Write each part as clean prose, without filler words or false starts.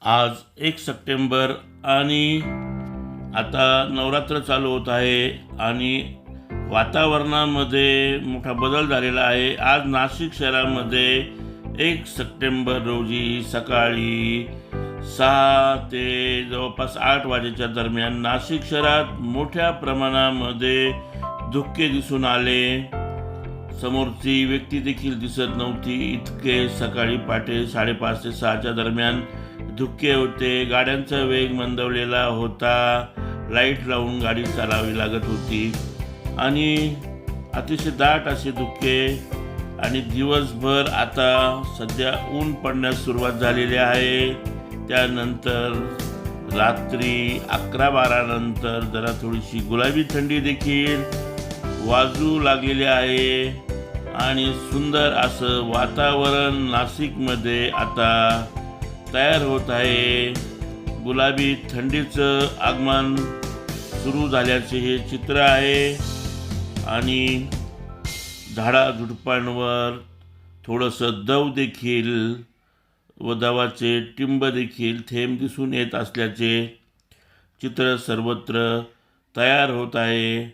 आज 1 सप्टेंबर आणि आता नवरात्र चालू होत आहे आणि वातावरणामध्ये मोठा बदल झालेला आहे। आज नाशिक शहरामध्ये 1 सप्टेंबर रोजी सकाळी 6 ते जवळपास 8 वाजेच्या दरम्यान नाशिक शहरात मोठ्या प्रमाणामध्ये धुके दिसून आले। समोरची व्यक्ती देखील दिसत नव्हती, इतके सकाळी पहाटे 5:30 ते 6च्या दरम्यान धुके होते। गाड्यांचा वेग मंदावलेला होता, लाईट लावून गाडी चालवावी लागत होती आणि अतिशय दाट असे धुके। आणि दिवसभर आता सध्या ऊन पडण्यास सुरुवात झालेली आहे। त्यानंतर रात्री 11-12 नंतर जरा थोडीशी गुलाबी थंडी देखील वाजू लागलेली आहे आणि सुंदर असं वातावरण नाशिकमध्ये आता तयार होत आहे। गुलाबी थंडीचं आगमन सुरू झाल्याचे हे चित्र आहे आणि झाडाझुडपांवर थोडंसं दव देखील व दवाचे टिंब देखील थेंब दिसून येत असल्याचे चित्र सर्वत्र तयार होत आहे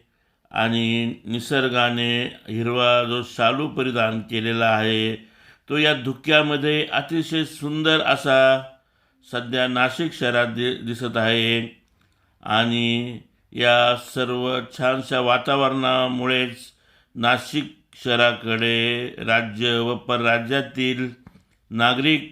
आणि निसर्गाने हिरवा जो शालू परिधान केलेला आहे तो या धुक्यामध्ये अतिशय सुंदर असा सध्या नाशिक शहरात दिसत आहे। आणि या सर्व छानशा वातावरणामुळेच नाशिक शहराकडे राज्य व परराज्यातील नागरिक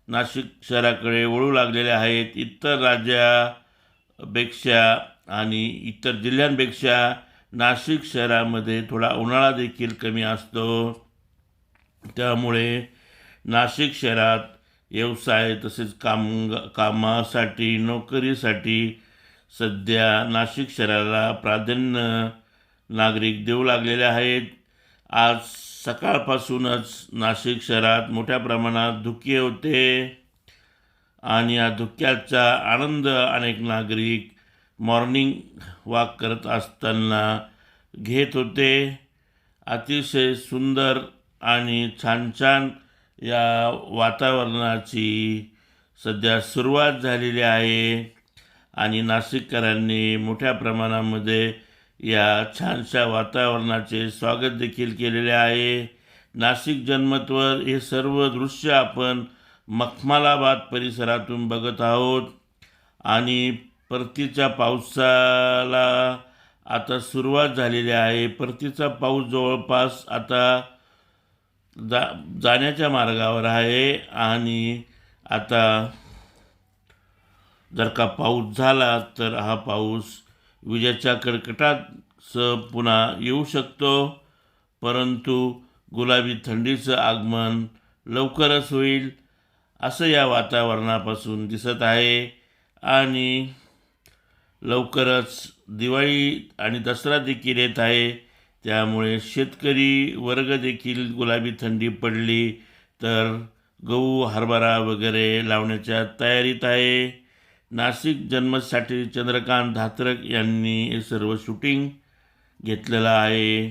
नाशिक शहराकडे वळू लागलेले आहेत। इतर राज्यापेक्षा आणि इतर जिल्ह्यांपेक्षा नाशिक शहरामध्ये थोडा उन्हाळा देखील कमी असतो, त्यामुळे नाशिक शहरात व्यवसाय तसेच कामासाठी नोकरीसाठी सध्या नाशिक शहराला प्राधान्य नागरिक देऊ लागलेले आहेत। आज सकाळपासूनच नाशिक शहरात मोठ्या प्रमाणात धुके होते आणि या धुक्याचा आनंद अनेक नागरिक मॉर्निंग वॉक करत असताना घेत होते। अतिशय सुंदर आणि छान छान या वातावरणाची सध्या सुरुवात झालेली आहे आणि नाशिककरांनी मोठ्या प्रमाणामध्ये या छानशा वातावरणाचे स्वागत देखील केलेले आहे। नाशिक जनमतवर हे सर्व दृश्य आपण मखमलाबाद परिसरातून बघत आहोत आणि परतीच्या पावसाला आता सुरुवात झालेली आहे। परतीचा पाऊस जवळपास आता जाण्याच्या मार्गावर आहे आणि आता जर का पाऊस झाला तर हा पाऊस विजेच्या कडकडाटासह पुन्हा येऊ शकतो, परंतु गुलाबी थंडीचं आगमन लवकरच होईल असं या वातावरणापासून दिसत आहे। आणि लवकरच दिवाळी आणि दसरा देखील येत आहे, त्यामुळे शेतकरी वर्ग देखील गुलाबी थंडी पडली तर गहू हरभरा वगैरे लावण्याच्या तयारीत आहे। नाशिक जन्मतसाठी चंद्रकांत धात्रक यांनी हे सर्व शूटिंग घेतलेलं आहे।